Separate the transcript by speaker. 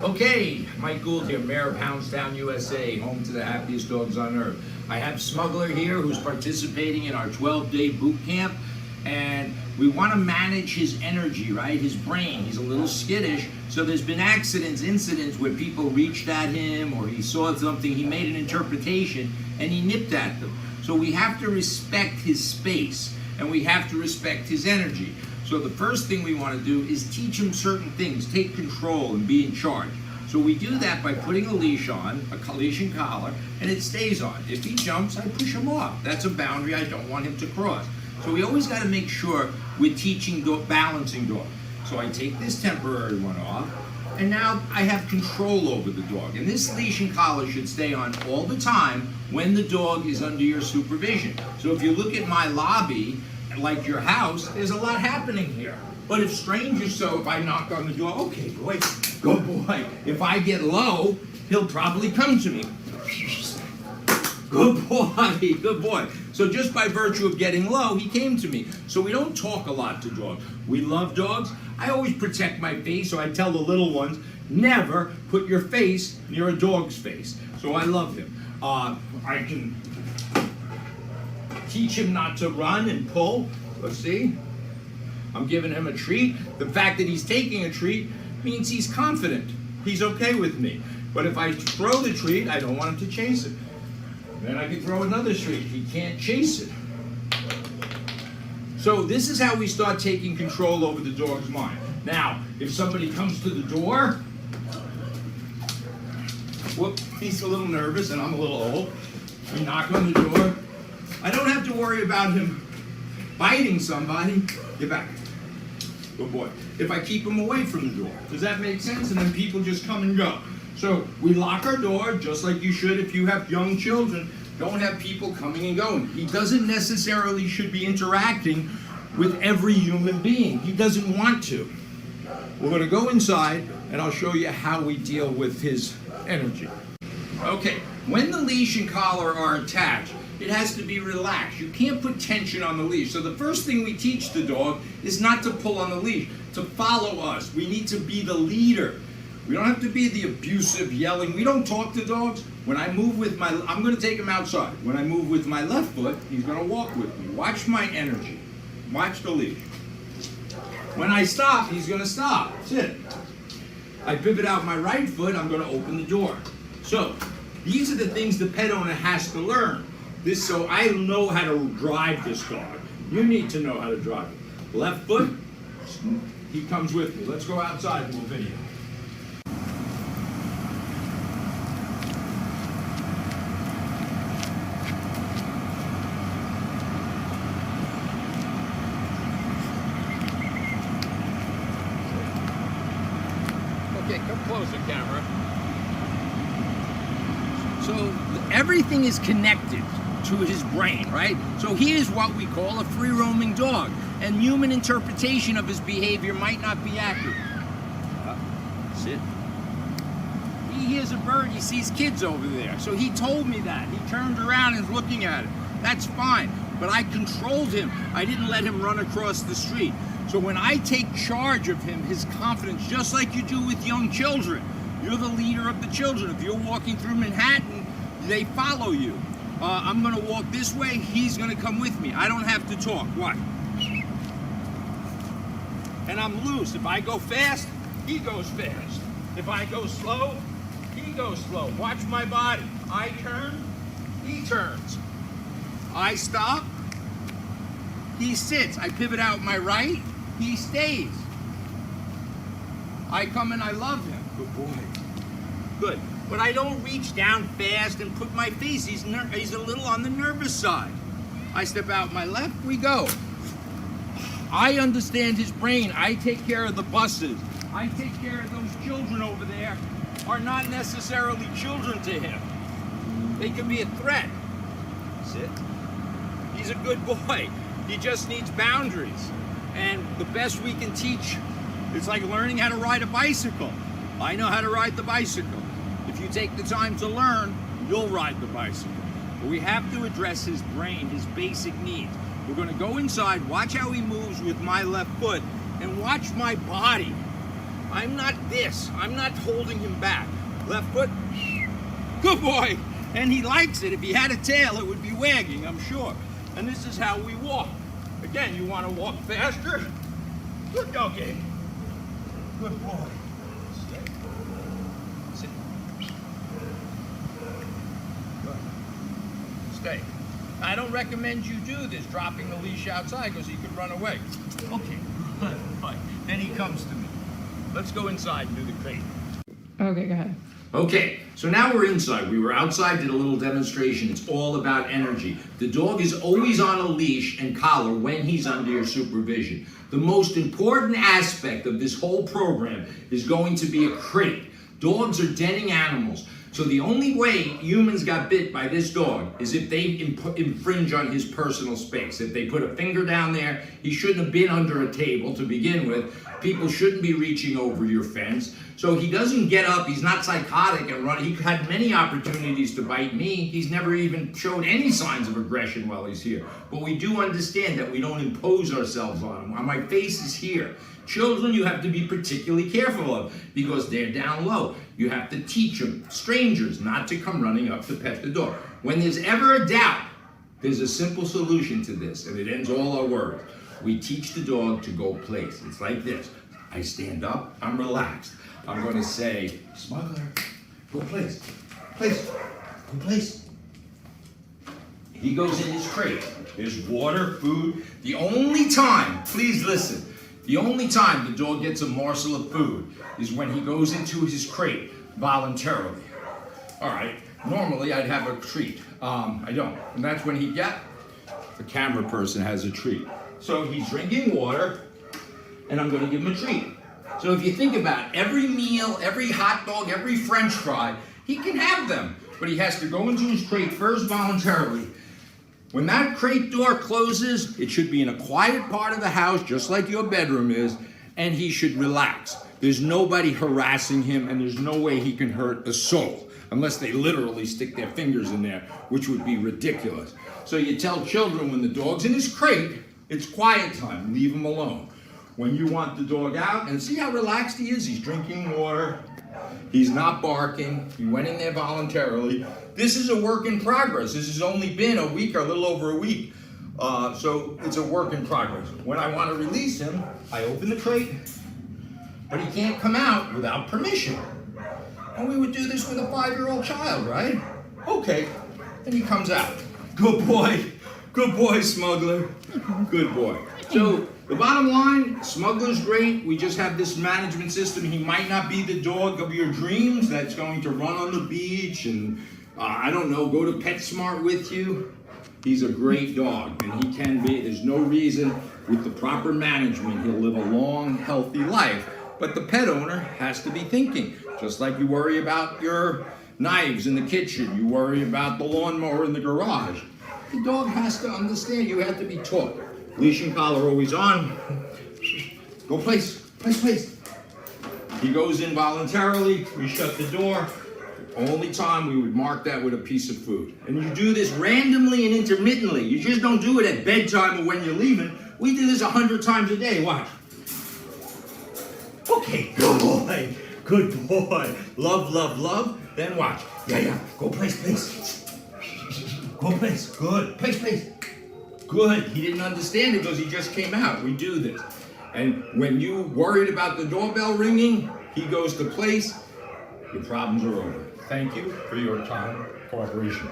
Speaker 1: Okay, Mike Gould here, Mayor of Hounds, USA, home to the happiest dogs on earth. I have Smuggler here who's participating in our 12-day boot camp, and we want to manage his energy, right? His brain. He's a little skittish, so there's been incidents where people reached at him or he saw something, he made an interpretation, and he nipped at them. So we have to respect his space, and we have to respect his energy. So the first thing we want to do is teach him certain things, take control and be in charge. So we do that by putting a leash on, a leash and collar, and it stays on. If he jumps, I push him off. That's a boundary I don't want him to cross. So we always got to make sure we're teaching balancing dog. So I take this temporary one off, and now I have control over the dog. And this leash and collar should stay on all the time when the dog is under your supervision. So if you look at my lobby, like your house, there's a lot happening here. But if strangers, so if I knock on the door, okay, boy, good boy. If I get low, he'll probably come to me. Good boy, good boy. So just by virtue of getting low, he came to me. So we don't talk a lot to dogs. We love dogs. I always protect my face, so I tell the little ones, never put your face near a dog's face. So I love him. I can teach him not to run and pull. Let's see. I'm giving him a treat. The fact that he's taking a treat means he's confident. He's okay with me. But if I throw the treat, I don't want him to chase it. Then I can throw another treat. He can't chase it. So this is how we start taking control over the dog's mind. Now, if somebody comes to the door, whoop, he's a little nervous and I'm a little old. We knock on the door. I don't have to worry about him biting somebody. Get back. Good boy. If I keep him away from the door. Does that make sense? And then people just come and go. So we lock our door just like you should if you have young children. Don't have people coming and going. He doesn't necessarily should be interacting with every human being. He doesn't want to. We're going to go inside and I'll show you how we deal with his energy. Okay, when the leash and collar are attached, it has to be relaxed. You can't put tension on the leash. So the first thing we teach the dog is not to pull on the leash, to follow us. We need to be the leader. We don't have to be the abusive, yelling. We don't talk to dogs. When I move with I'm going to take him outside. When I move with my left foot, he's going to walk with me. Watch my energy. Watch the leash. When I stop, he's going to stop. That's it. I pivot out my right foot, I'm going to open the door. So these are the things the pet owner has to learn. So I know how to drive this dog. You need to know how to drive it. Left foot, he comes with me. Let's go outside and we'll video. Okay, come closer, camera. So everything is connected to his brain, right? So he is what we call a free-roaming dog, and human interpretation of his behavior might not be accurate. Sit. He hears a bird, he sees kids over there, so he told me that. He turned around and is looking at it. That's fine, but I controlled him. I didn't let him run across the street. So when I take charge of him, his confidence, just like you do with young children, you're the leader of the children. If you're walking through Manhattan, they follow you. I'm going to walk this way, he's going to come with me. I don't have to talk. What? And I'm loose. If I go fast, he goes fast. If I go slow, he goes slow. Watch my body. I turn, he turns. I stop, he sits. I pivot out my right, he stays. I come and I love him. Good boy. Good. But I don't reach down fast and put my face. He's a little on the nervous side. I step out my left, we go. I understand his brain. I take care of the buses. I take care of those children over there are not necessarily children to him. They can be a threat. Sit. He's a good boy. He just needs boundaries. And the best we can teach, it's like learning how to ride a bicycle. I know how to ride the bicycle. If you take the time to learn, you'll ride the bicycle. But we have to address his brain, his basic needs. We're going to go inside, watch how he moves with my left foot, and watch my body. I'm not this. I'm not holding him back. Left foot. Good boy. And he likes it. If he had a tail, it would be wagging, I'm sure. And this is how we walk. Again, you want to walk faster? Good doggy. Good boy. Stay. Sit. Good. Stay. I don't recommend you do this, dropping the leash outside, because he could run away. Okay, good. Then he comes to me. Let's go inside and do the crate.
Speaker 2: Okay, go ahead.
Speaker 1: Okay, so now we're inside. We were outside, did a little demonstration. It's all about energy. The dog is always on a leash and collar when he's under your supervision. The most important aspect of this whole program is going to be a crate. Dogs are denning animals. So the only way humans got bit by this dog is if they infringe on his personal space. If they put a finger down there, he shouldn't have been under a table to begin with. People shouldn't be reaching over your fence. So he doesn't get up, he's not psychotic and run. He had many opportunities to bite me. He's never even showed any signs of aggression while he's here. But we do understand that we don't impose ourselves on him. My face is here. Children, you have to be particularly careful of because they're down low. You have to teach them, strangers, not to come running up to pet the dog. When there's ever a doubt, there's a simple solution to this, and it ends all our worries. We teach the dog to go place. It's like this. I stand up, I'm relaxed. I'm going to say, Smuggler, go place, place, go place. He goes in his crate. There's water, food. The only time, please listen, the only time the dog gets a morsel of food is when he goes into his crate voluntarily. All right, normally I'd have a treat. I don't. And that's when the camera person has a treat. So he's drinking water, and I'm going to give him a treat. So if you think about it, every meal, every hot dog, every French fry, he can have them. But he has to go into his crate first voluntarily. When that crate door closes, it should be in a quiet part of the house, just like your bedroom is, and he should relax. There's nobody harassing him, and there's no way he can hurt a soul, unless they literally stick their fingers in there, which would be ridiculous. So you tell children when the dog's in his crate, it's quiet time, leave him alone. When you want the dog out, and see how relaxed he is, he's drinking water, he's not barking, he went in there voluntarily. This is a work in progress. This has only been a week or a little over a week. So it's a work in progress. When I want to release him, I open the crate, but he can't come out without permission. And we would do this with a 5-year-old child, right? Okay, and he comes out. Good boy, Smuggler. Good boy. So the bottom line, Smuggler's great. We just have this management system. He might not be the dog of your dreams that's going to run on the beach and, I don't know, go to PetSmart with you. He's a great dog, and he can be. There's no reason with the proper management he'll live a long, healthy life. But the pet owner has to be thinking, just like you worry about your knives in the kitchen, you worry about the lawnmower in the garage. The dog has to understand. You have to be taught. Leash and collar always on. Go place. He goes in voluntarily. We shut the door. Only time we would mark that with a piece of food. And you do this randomly and intermittently. You just don't do it at bedtime or when you're leaving. We do this 100 times a day. Watch. Okay, good boy. Love. Then watch. Yeah. Go place. Go place. Good. Place. Good. He didn't understand it because he just came out. We do this. And when you worried about the doorbell ringing, he goes to place. Your problems are over. Thank you for your time, cooperation.